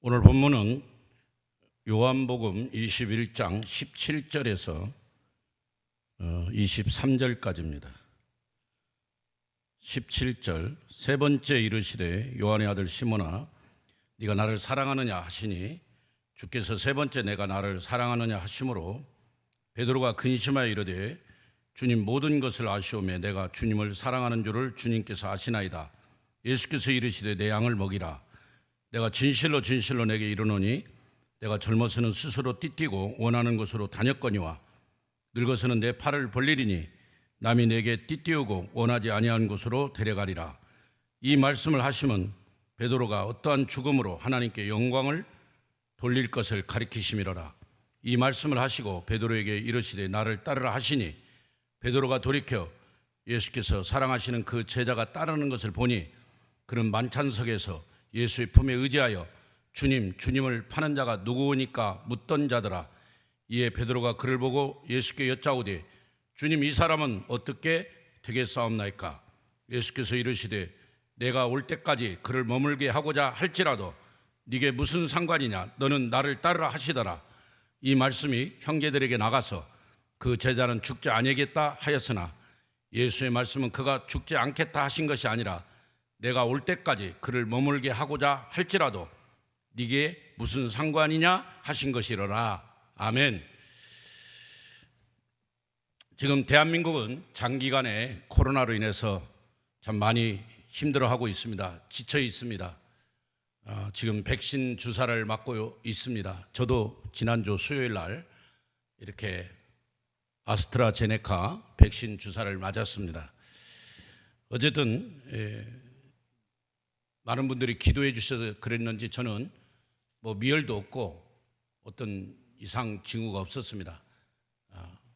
오늘 본문은 요한복음 21장 17절에서 23절까지입니다. 17절 세 번째 이르시되 요한의 아들 시몬아 네가 나를 사랑하느냐 하시니 주께서 세 번째 내가 나를 사랑하느냐 하심으로 베드로가 근심하여 이르되 주님 모든 것을 아시오매 내가 주님을 사랑하는 줄을 주님께서 아시나이다. 예수께서 이르시되 내 양을 먹이라. 내가 진실로 진실로 내게 이르노니 내가 젊어서는 스스로 띠뛰고 원하는 곳으로 다녔거니와 늙어서는 내 팔을 벌리리니 남이 내게 띠띠우고 원하지 아니한 곳으로 데려가리라. 이 말씀을 하시면 베드로가 어떠한 죽음으로 하나님께 영광을 돌릴 것을 가리키심이로라. 이 말씀을 하시고 베드로에게 이르시되 나를 따르라 하시니 베드로가 돌이켜 예수께서 사랑하시는 그 제자가 따르는 것을 보니 그는 만찬석에서 예수의 품에 의지하여 주님을 파는 자가 누구오니까 묻던 자더라. 이에 베드로가 그를 보고 예수께 여짜오되 주님 이 사람은 어떻게 되겠사옵나이까? 예수께서 이르시되 내가 올 때까지 그를 머물게 하고자 할지라도 네게 무슨 상관이냐? 너는 나를 따르라 하시더라. 이 말씀이 형제들에게 나가서 그 제자는 죽지 아니하겠다 하였으나 예수의 말씀은 그가 죽지 않겠다 하신 것이 아니라 내가 올 때까지 그를 머물게 하고자 할지라도 네게 무슨 상관이냐 하신 것이로라. 아멘. 지금 대한민국은 장기간의 코로나로 인해서 참 많이 힘들어하고 있습니다. 지쳐 있습니다. 지금 백신 주사를 맞고 있습니다. 저도 지난주 수요일 날 이렇게 아스트라제네카 백신 주사를 맞았습니다. 어쨌든 많은 분들이 기도해 주셔서 그랬는지 저는 미열도 없고 어떤 이상 징후가 없었습니다.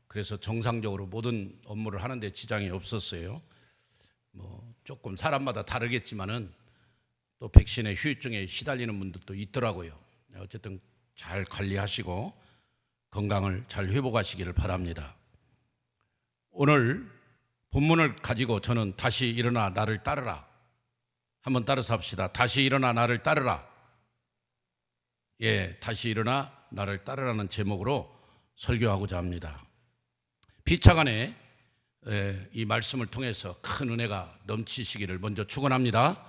그래서 정상적으로 모든 업무를 하는데 지장이 없었어요. 조금 사람마다 다르겠지만은 또 백신의 후유증에 시달리는 분들도 있더라고요. 어쨌든 잘 관리하시고 건강을 잘 회복하시기를 바랍니다. 오늘 본문을 가지고 저는 다시 일어나 나를 따르라. 한번 따라서 합시다. 다시 일어나 나를 따르라. 다시 일어나 나를 따르라는 제목으로 설교하고자 합니다. 피차간에 이 말씀을 통해서 큰 은혜가 넘치시기를 먼저 축원합니다.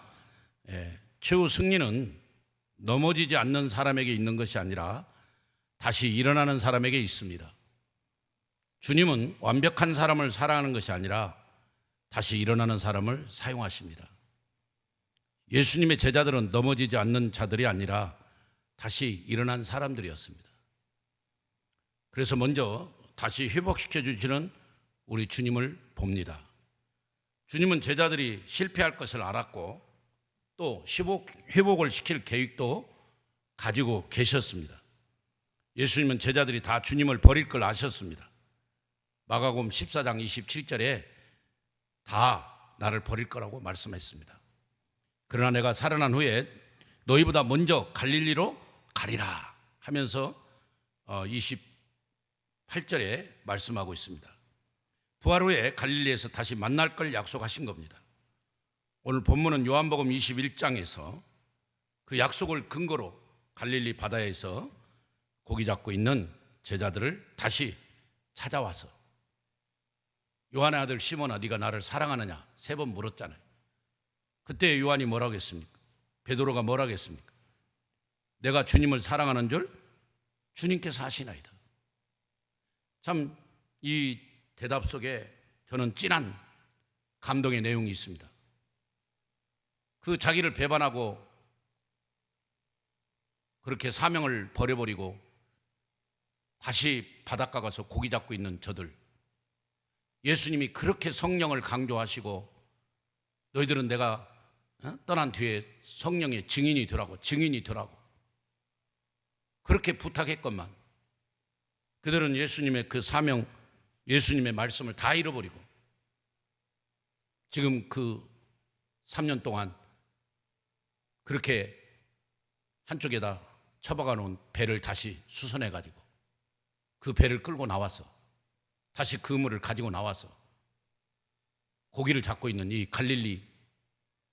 최후 승리는 넘어지지 않는 사람에게 있는 것이 아니라 다시 일어나는 사람에게 있습니다. 주님은 완벽한 사람을 사랑하는 것이 아니라 다시 일어나는 사람을 사용하십니다. 예수님의 제자들은 넘어지지 않는 자들이 아니라 다시 일어난 사람들이었습니다. 그래서 먼저 다시 회복시켜 주시는 우리 주님을 봅니다. 주님은 제자들이 실패할 것을 알았고 또 회복을 시킬 계획도 가지고 계셨습니다. 예수님은 제자들이 다 주님을 버릴 걸 아셨습니다. 마가복음 14장 27절에 다 나를 버릴 거라고 말씀했습니다. 그러나 내가 살아난 후에 너희보다 먼저 갈릴리로 가리라 하면서 28절에 말씀하고 있습니다. 부활 후에 갈릴리에서 다시 만날 걸 약속하신 겁니다. 오늘 본문은 요한복음 21장에서 그 약속을 근거로 갈릴리 바다에서 고기 잡고 있는 제자들을 다시 찾아와서 요한의 아들 시몬아 네가 나를 사랑하느냐 3번 물었잖아요. 그때 요한이 뭐라고 했습니까? 베드로가 뭐라고 했습니까? 내가 주님을 사랑하는 줄 주님께서 아시나이다. 참 이 대답 속에 저는 진한 감동의 내용이 있습니다. 그 자기를 배반하고 그렇게 사명을 버려버리고 다시 바닷가 가서 고기 잡고 있는 저들, 예수님이 그렇게 성령을 강조하시고 너희들은 내가 떠난 뒤에 성령의 증인이 되라고 그렇게 부탁했건만 그들은 예수님의 그 사명, 예수님의 말씀을 다 잃어버리고 지금 그 3년 동안 그렇게 한쪽에다 처박아 놓은 배를 다시 수선해 가지고 그 배를 끌고 나와서 다시 그물을 가지고 나와서 고기를 잡고 있는 이 갈릴리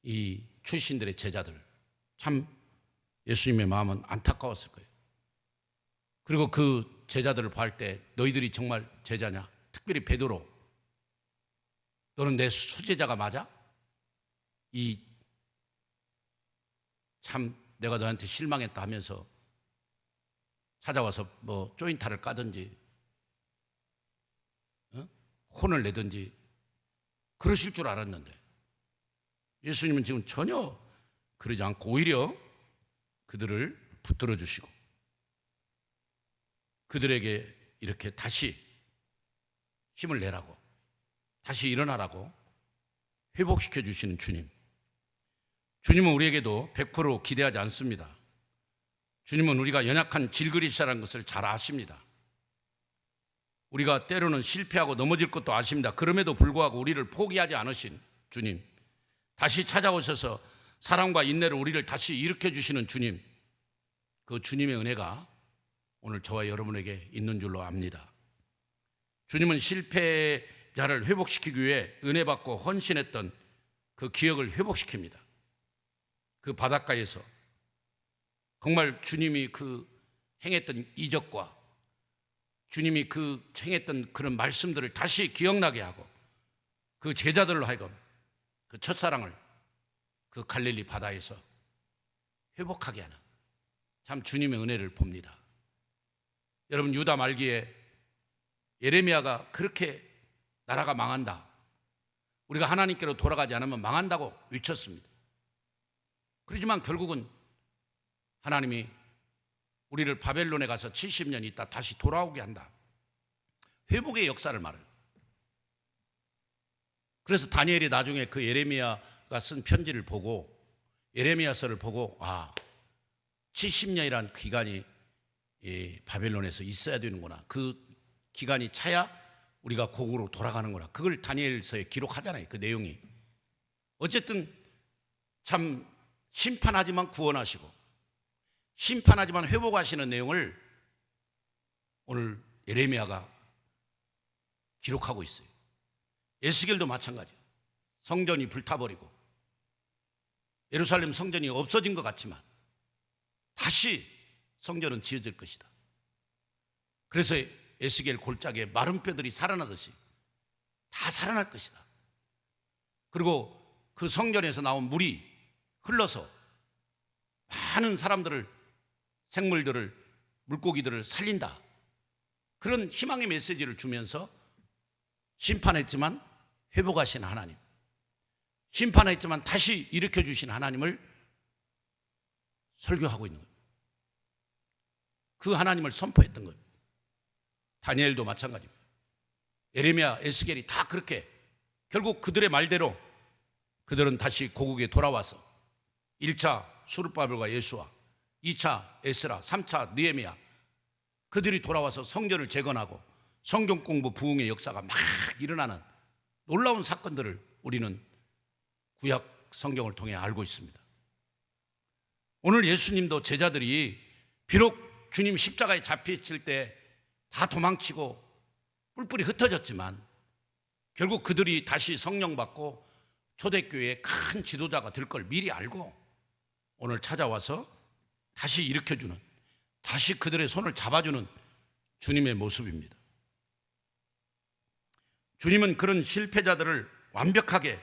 이 출신들의 제자들, 참 예수님의 마음은 안타까웠을 거예요. 그리고 그 제자들을 볼 때 너희들이 정말 제자냐? 특별히 베드로, 너는 내 수제자가 맞아? 참 내가 너한테 실망했다 하면서 찾아와서 뭐 조인타를 까든지 혼을 내든지 그러실 줄 알았는데 예수님은 지금 전혀 그러지 않고 오히려 그들을 붙들어 주시고 그들에게 이렇게 다시 힘을 내라고, 다시 일어나라고 회복시켜 주시는 주님. 주님은 우리에게도 100% 기대하지 않습니다. 주님은 우리가 연약한 질그리스라는 것을 잘 아십니다. 우리가 때로는 실패하고 넘어질 것도 아십니다. 그럼에도 불구하고 우리를 포기하지 않으신 주님, 다시 찾아오셔서 사랑과 인내로 우리를 다시 일으켜 주시는 주님, 그 주님의 은혜가 오늘 저와 여러분에게 있는 줄로 압니다. 주님은 실패자를 회복시키기 위해 은혜 받고 헌신했던 그 기억을 회복시킵니다. 그 바닷가에서 정말 주님이 그 행했던 이적과 주님이 그 행했던 그런 말씀들을 다시 기억나게 하고 그 제자들로 하여금 그 첫사랑을 그 갈릴리 바다에서 회복하게 하는 참 주님의 은혜를 봅니다. 여러분, 유다 말기에 예레미야가 그렇게 나라가 망한다, 우리가 하나님께로 돌아가지 않으면 망한다고 외쳤습니다. 그렇지만 결국은 하나님이 우리를 바벨론에 가서 70년 있다 다시 돌아오게 한다, 회복의 역사를 말해요. 그래서 다니엘이 나중에 그 예레미야가 쓴 편지를 보고, 예레미야서를 보고 70년이란 기간이 바벨론에서 있어야 되는구나, 그 기간이 차야 우리가 고국으로 돌아가는구나, 그걸 다니엘서에 기록하잖아요. 그 내용이 어쨌든 참 심판하지만 구원하시고 심판하지만 회복하시는 내용을 오늘 예레미야가 기록하고 있어요. 에스겔도 마찬가지예요. 성전이 불타버리고 예루살렘 성전이 없어진 것 같지만 다시 성전은 지어질 것이다. 그래서 에스겔 골짜기에 마른 뼈들이 살아나듯이 다 살아날 것이다. 그리고 그 성전에서 나온 물이 흘러서 많은 사람들을, 생물들을, 물고기들을 살린다, 그런 희망의 메시지를 주면서 심판했지만 회복하신 하나님, 심판했지만 다시 일으켜 주신 하나님을 설교하고 있는 거예요. 그 하나님을 선포했던 거예요. 다니엘도 마찬가지입니다. 예레미야, 에스겔이 다 그렇게 결국 그들의 말대로 그들은 다시 고국에 돌아와서 1차 수르바벨과 예수와 2차 에스라, 3차 느헤미야, 그들이 돌아와서 성전을 재건하고 성경 공부 부흥의 역사가 막 일어나는 놀라운 사건들을 우리는 구약 성경을 통해 알고 있습니다. 오늘 예수님도 제자들이 비록 주님 십자가에 잡히실 때 다 도망치고 뿔뿔이 흩어졌지만 결국 그들이 다시 성령 받고 초대교회의 큰 지도자가 될 걸 미리 알고 오늘 찾아와서 다시 일으켜주는, 다시 그들의 손을 잡아주는 주님의 모습입니다. 주님은 그런 실패자들을 완벽하게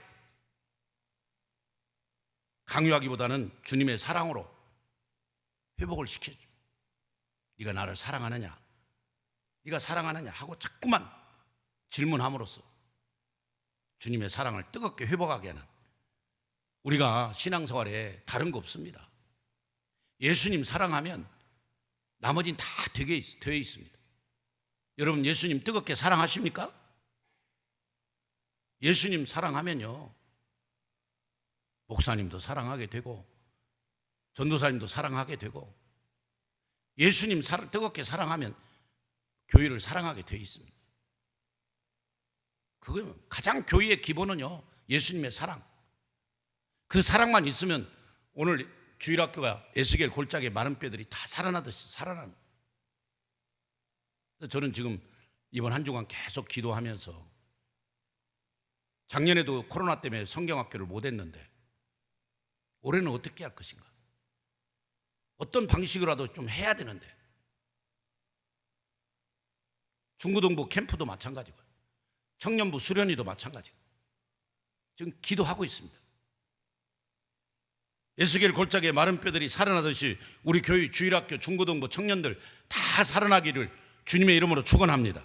강요하기보다는 주님의 사랑으로 회복을 시켜줘. 네가 나를 사랑하느냐? 네가 사랑하느냐? 하고 자꾸만 질문함으로써 주님의 사랑을 뜨겁게 회복하게 하는, 우리가 신앙생활에 다른 거 없습니다. 예수님 사랑하면 나머지는 다 되어 있습니다. 여러분, 예수님 뜨겁게 사랑하십니까? 예수님 사랑하면요, 목사님도 사랑하게 되고 전도사님도 사랑하게 되고, 예수님 뜨겁게 사랑하면 교회를 사랑하게 되어 있습니다. 그거 가장 교회의 기본은요, 예수님의 사랑. 그 사랑만 있으면 오늘 주일학교가 에스겔 골짜기에 마른 뼈들이 다 살아나듯이 살아납니다. 저는 지금 이번 한 주간 계속 기도하면서, 작년에도 코로나 때문에 성경학교를 못 했는데 올해는 어떻게 할 것인가, 어떤 방식으로라도 좀 해야 되는데, 중고등부 캠프도 마찬가지고요, 청년부 수련회도 마찬가지고 지금 기도하고 있습니다. 에스겔 골짜기에 마른 뼈들이 살아나듯이 우리 교회, 주일학교, 중고등부 청년들 다 살아나기를 주님의 이름으로 축원합니다.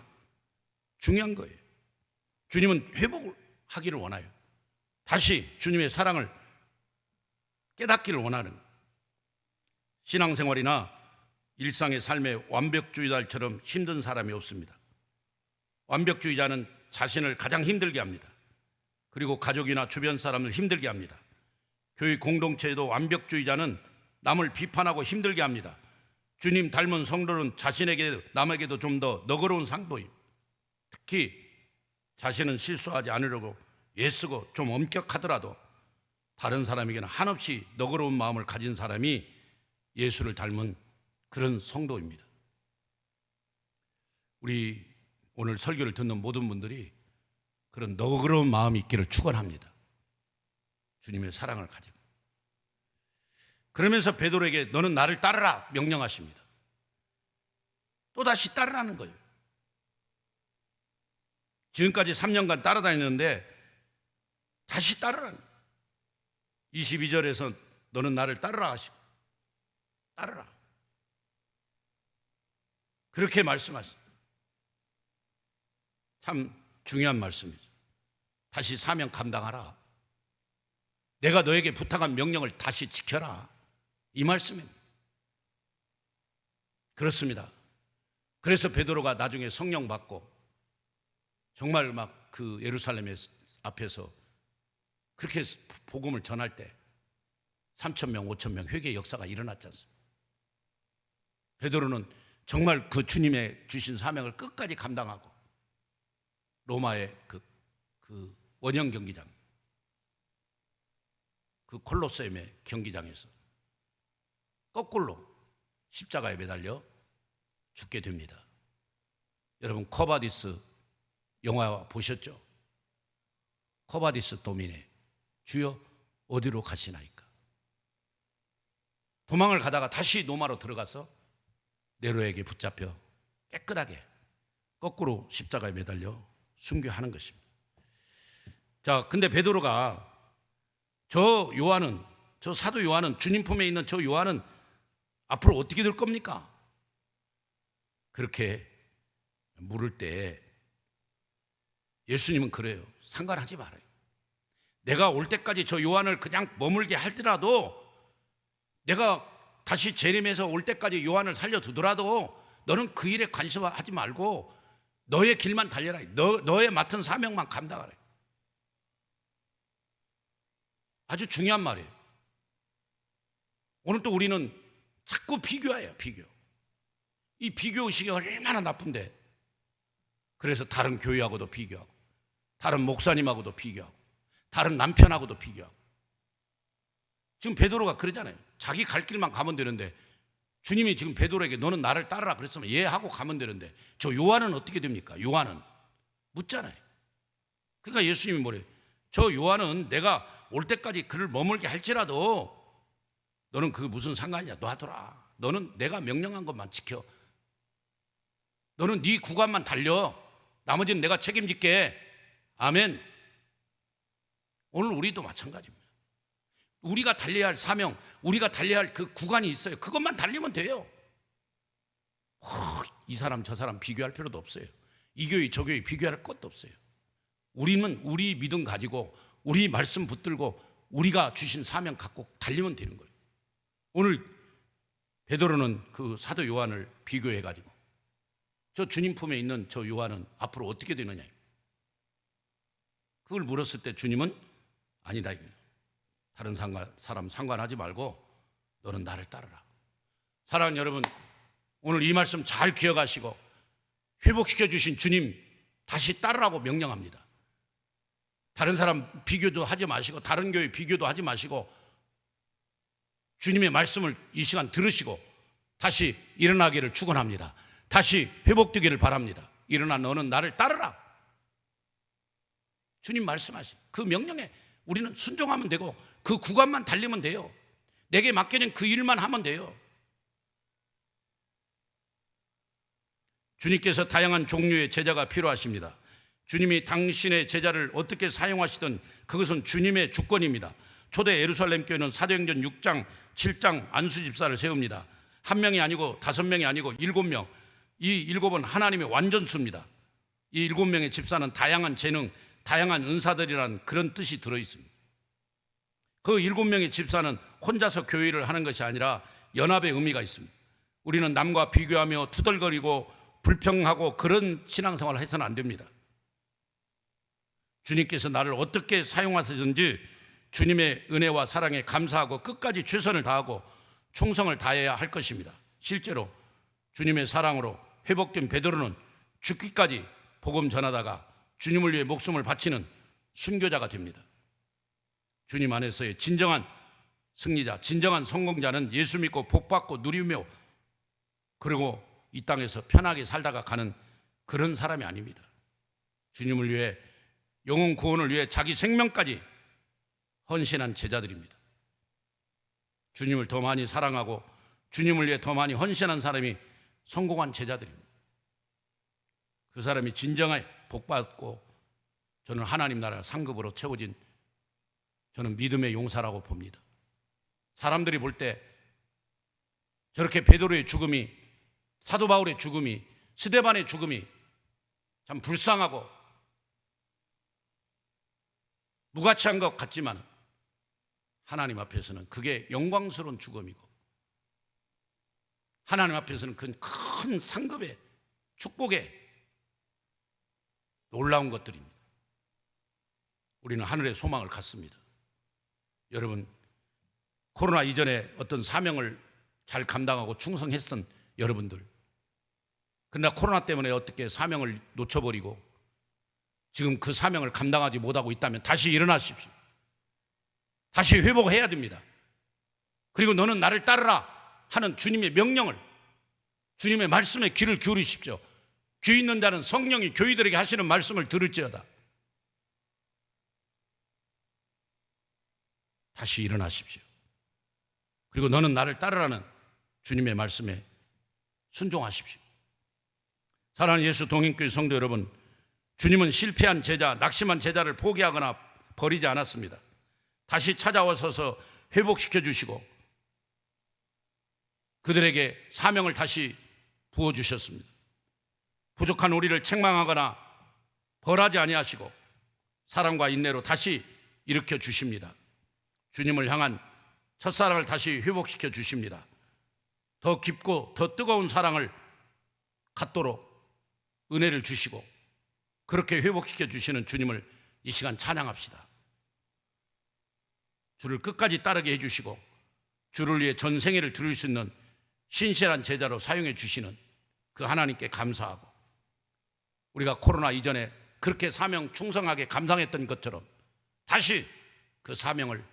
중요한 거예요. 주님은 회복을 하기를 원해요. 다시 주님의 사랑을 깨닫기를 원하는 거예요. 신앙생활이나 일상의 삶에 완벽주의자처럼 힘든 사람이 없습니다. 완벽주의자는 자신을 가장 힘들게 합니다. 그리고 가족이나 주변 사람을 힘들게 합니다. 교회 공동체에도 완벽주의자는 남을 비판하고 힘들게 합니다. 주님 닮은 성도는 남에게도 좀 더 너그러운 상도임. 특히 자신은 실수하지 않으려고 애쓰고 좀 엄격하더라도 다른 사람에게는 한없이 너그러운 마음을 가진 사람이 예수를 닮은 그런 성도입니다. 우리 오늘 설교를 듣는 모든 분들이 그런 너그러운 마음이 있기를 축원합니다. 주님의 사랑을 가지고. 그러면서 베드로에게 너는 나를 따르라 명령하십니다. 또다시 따르라는 거예요. 지금까지 3년간 따라다녔는데 다시 따르라는 거예요. 22절에서 너는 나를 따르라 하시고, 따르라, 그렇게 말씀하십니다. 참 중요한 말씀이죠. 다시 사명 감당하라. 내가 너에게 부탁한 명령을 다시 지켜라. 이 말씀입니다. 그렇습니다. 그래서 베드로가 나중에 성령 받고 정말 막 그 예루살렘 앞에서 그렇게 복음을 전할 때 3,000명, 5,000명 회개 역사가 일어났지 않습니까? 베드로는 정말 그 주님의 주신 사명을 끝까지 감당하고 로마의 그 원형 경기장, 그 콜로세움의 경기장에서 거꾸로 십자가에 매달려 죽게 됩니다. 여러분 코바디스 영화 보셨죠? 코바디스 도미네, 주여 어디로 가시나이까? 도망을 가다가 다시 로마로 들어가서 네로에게 붙잡혀 깨끗하게 거꾸로 십자가에 매달려 순교하는 것입니다. 자, 근데 베드로가 저 사도 요한은, 주님 품에 있는 저 요한은 앞으로 어떻게 될 겁니까? 그렇게 물을 때 예수님은 그래요. 상관하지 말아요. 내가 올 때까지 저 요한을 그냥 머물게 할지라도, 내가 다시 재림해서 올 때까지 요한을 살려두더라도 너는 그 일에 관심하지 말고 너의 길만 달려라. 너의 맡은 사명만 감당하라. 아주 중요한 말이에요. 오늘 또 우리는 자꾸 비교해요. 비교. 이 비교의식이 얼마나 나쁜데. 그래서 다른 교회하고도 비교하고, 다른 목사님하고도 비교하고, 다른 남편하고도 비교하고. 지금 베드로가 그러잖아요. 자기 갈 길만 가면 되는데, 주님이 지금 베드로에게 너는 나를 따르라 그랬으면 예 하고 가면 되는데, 저 요한은 어떻게 됩니까? 요한은 묻잖아요. 그러니까 예수님이 뭐래요? 저 요한은 내가 올 때까지 그를 머물게 할지라도 너는 그게 무슨 상관이냐? 놔둬라. 너는 내가 명령한 것만 지켜. 너는 네 구간만 달려. 나머지는 내가 책임질게. 아멘. 오늘 우리도 마찬가지입니다. 우리가 달려야 할 사명, 우리가 달려야 할 그 구간이 있어요. 그것만 달리면 돼요. 이 사람 저 사람 비교할 필요도 없어요. 이 교회 저 교회 비교할 것도 없어요. 우리는 우리 믿음 가지고, 우리 말씀 붙들고, 우리가 주신 사명 갖고 달리면 되는 거예요. 오늘 베드로는 그 사도 요한을 비교해 가지고 저 주님 품에 있는 저 요한은 앞으로 어떻게 되느냐, 그걸 물었을 때 주님은 아니다, 다른 사람 상관하지 말고 너는 나를 따르라. 사랑하는 여러분, 오늘 이 말씀 잘 기억하시고 회복시켜 주신 주님 다시 따르라고 명령합니다. 다른 사람 비교도 하지 마시고, 다른 교회 비교도 하지 마시고, 주님의 말씀을 이 시간 들으시고 다시 일어나기를 축원합니다. 다시 회복되기를 바랍니다. 일어나 너는 나를 따르라. 주님 말씀하신 그 명령에 우리는 순종하면 되고 그 구간만 달리면 돼요. 내게 맡겨진 그 일만 하면 돼요. 주님께서 다양한 종류의 제자가 필요하십니다. 주님이 당신의 제자를 어떻게 사용하시든 그것은 주님의 주권입니다. 초대 예루살렘 교회는 사도행전 6장, 7장 안수집사를 세웁니다. 한 명이 아니고 5명이 아니고 7명. 이 7은 하나님의 완전수입니다. 이 7명의 집사는 다양한 재능, 다양한 은사들이라는 그런 뜻이 들어있습니다. 그 7명의 집사는 혼자서 교회를 하는 것이 아니라 연합의 의미가 있습니다. 우리는 남과 비교하며 투덜거리고 불평하고 그런 신앙생활을 해서는 안 됩니다. 주님께서 나를 어떻게 사용하시든지 주님의 은혜와 사랑에 감사하고 끝까지 최선을 다하고 충성을 다해야 할 것입니다. 실제로 주님의 사랑으로 회복된 베드로는 죽기까지 복음 전하다가 주님을 위해 목숨을 바치는 순교자가 됩니다. 주님 안에서의 진정한 승리자, 진정한 성공자는 예수 믿고 복받고 누리며 그리고 이 땅에서 편하게 살다가 가는 그런 사람이 아닙니다. 주님을 위해 영혼 구원을 위해 자기 생명까지 헌신한 제자들입니다. 주님을 더 많이 사랑하고 주님을 위해 더 많이 헌신한 사람이 성공한 제자들입니다. 그 사람이 진정한 복받고 저는 하나님 나라 상급으로 채워진 저는 믿음의 용사라고 봅니다. 사람들이 볼 때 저렇게 베드로의 죽음이, 사도 바울의 죽음이, 스데반의 죽음이 참 불쌍하고 무가치한 것 같지만 하나님 앞에서는 그게 영광스러운 죽음이고 하나님 앞에서는 그 큰 상급의 축복의 놀라운 것들입니다. 우리는 하늘의 소망을 갖습니다. 여러분, 코로나 이전에 어떤 사명을 잘 감당하고 충성했던 여러분들, 그러나 코로나 때문에 어떻게 사명을 놓쳐버리고 지금 그 사명을 감당하지 못하고 있다면 다시 일어나십시오. 다시 회복해야 됩니다. 그리고 너는 나를 따르라 하는 주님의 명령을, 주님의 말씀에 귀를 기울이십시오. 귀 있는 자는 성령이 교회들에게 하시는 말씀을 들을지어다. 다시 일어나십시오. 그리고 너는 나를 따르라는 주님의 말씀에 순종하십시오. 사랑하는 예수 동행교회 성도 여러분, 주님은 실패한 제자, 낙심한 제자를 포기하거나 버리지 않았습니다. 다시 찾아와서 회복시켜 주시고 그들에게 사명을 다시 부어주셨습니다. 부족한 우리를 책망하거나 벌하지 아니하시고 사랑과 인내로 다시 일으켜 주십니다. 주님을 향한 첫사랑을 다시 회복시켜 주십니다. 더 깊고 더 뜨거운 사랑을 갖도록 은혜를 주시고 그렇게 회복시켜 주시는 주님을 이 시간 찬양합시다. 주를 끝까지 따르게 해주시고 주를 위해 전생애를 드릴 수 있는 신실한 제자로 사용해 주시는 그 하나님께 감사하고 우리가 코로나 이전에 그렇게 사명 충성하게 감당했던 것처럼 다시 그 사명을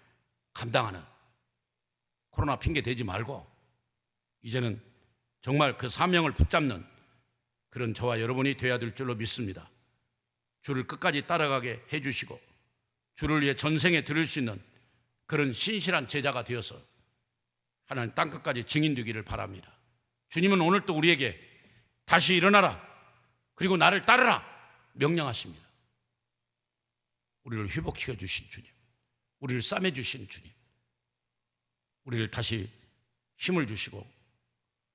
감당하는, 코로나 핑계 대지 말고 이제는 정말 그 사명을 붙잡는 그런 저와 여러분이 되어야 될 줄로 믿습니다. 주를 끝까지 따라가게 해주시고 주를 위해 전생에 드릴 수 있는 그런 신실한 제자가 되어서 하나님 땅끝까지 증인되기를 바랍니다. 주님은 오늘 또 우리에게 다시 일어나라, 그리고 나를 따르라 명령하십니다. 우리를 회복시켜 주신 주님, 우리를 싸매 주신 주님, 우리를 다시 힘을 주시고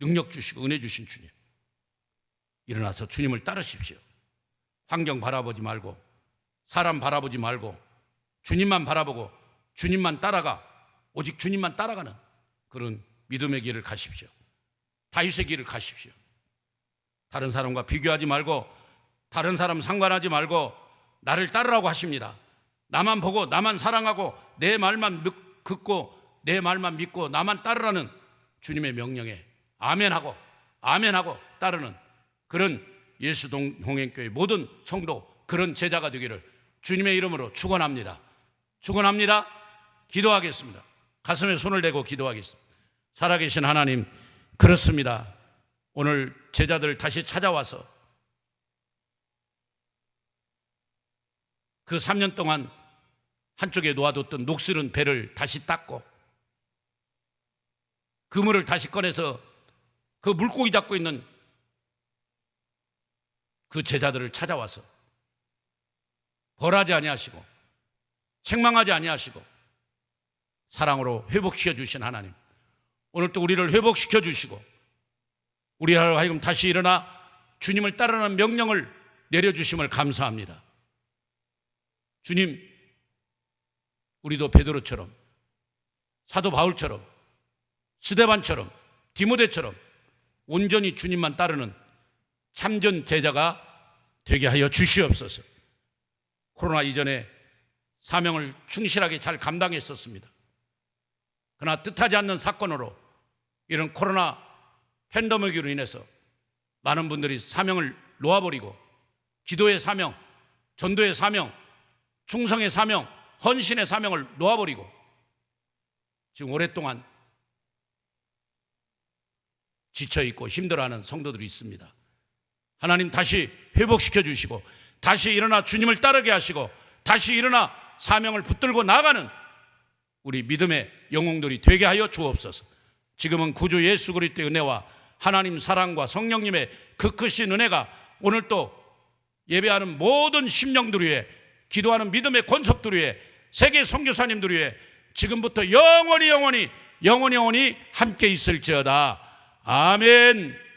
능력 주시고 은혜 주신 주님, 일어나서 주님을 따르십시오. 환경 바라보지 말고 사람 바라보지 말고 주님만 바라보고 주님만 따라가, 오직 주님만 따라가는 그런 믿음의 길을 가십시오. 다윗의 길을 가십시오. 다른 사람과 비교하지 말고 다른 사람 상관하지 말고 나를 따르라고 하십니다. 나만 보고 나만 사랑하고 내 말만 듣고 내 말만 믿고 나만 따르라는 주님의 명령에 아멘하고 아멘하고 따르는 그런 예수 동행교회 모든 성도, 그런 제자가 되기를 주님의 이름으로 축원합니다. 축원합니다. 기도하겠습니다. 가슴에 손을 대고 기도하겠습니다. 살아계신 하나님, 그렇습니다. 오늘 제자들 다시 찾아와서 그 3년 동안 한쪽에 놓아뒀던 녹슬은 배를 다시 닦고 그물을 다시 꺼내서 그 물고기 잡고 있는 그 제자들을 찾아와서 벌하지 아니하시고 책망하지 아니하시고 사랑으로 회복시켜 주신 하나님, 오늘 또 우리를 회복시켜 주시고 우리로 하여금 다시 일어나 주님을 따르는 명령을 내려주심을 감사합니다. 주님, 우리도 베드로처럼, 사도 바울처럼, 스데반처럼, 디모데처럼 온전히 주님만 따르는 참전 제자가 되게 하여 주시옵소서. 코로나 이전에 사명을 충실하게 잘 감당했었습니다. 그러나 뜻하지 않는 사건으로 이런 코로나 팬데믹으로 인해서 많은 분들이 사명을 놓아버리고 기도의 사명, 전도의 사명, 충성의 사명, 헌신의 사명을 놓아버리고 지금 오랫동안 지쳐있고 힘들어하는 성도들이 있습니다. 하나님 다시 회복시켜 주시고 다시 일어나 주님을 따르게 하시고 다시 일어나 사명을 붙들고 나가는 우리 믿음의 영웅들이 되게 하여 주옵소서. 지금은 구주 예수 그리스도의 은혜와 하나님 사랑과 성령님의 그 크신 은혜가 오늘 또 예배하는 모든 심령들 위에, 기도하는 믿음의 권속들 위에, 세계 선교사님들 위에 지금부터 영원히 함께 있을지어다. 아멘.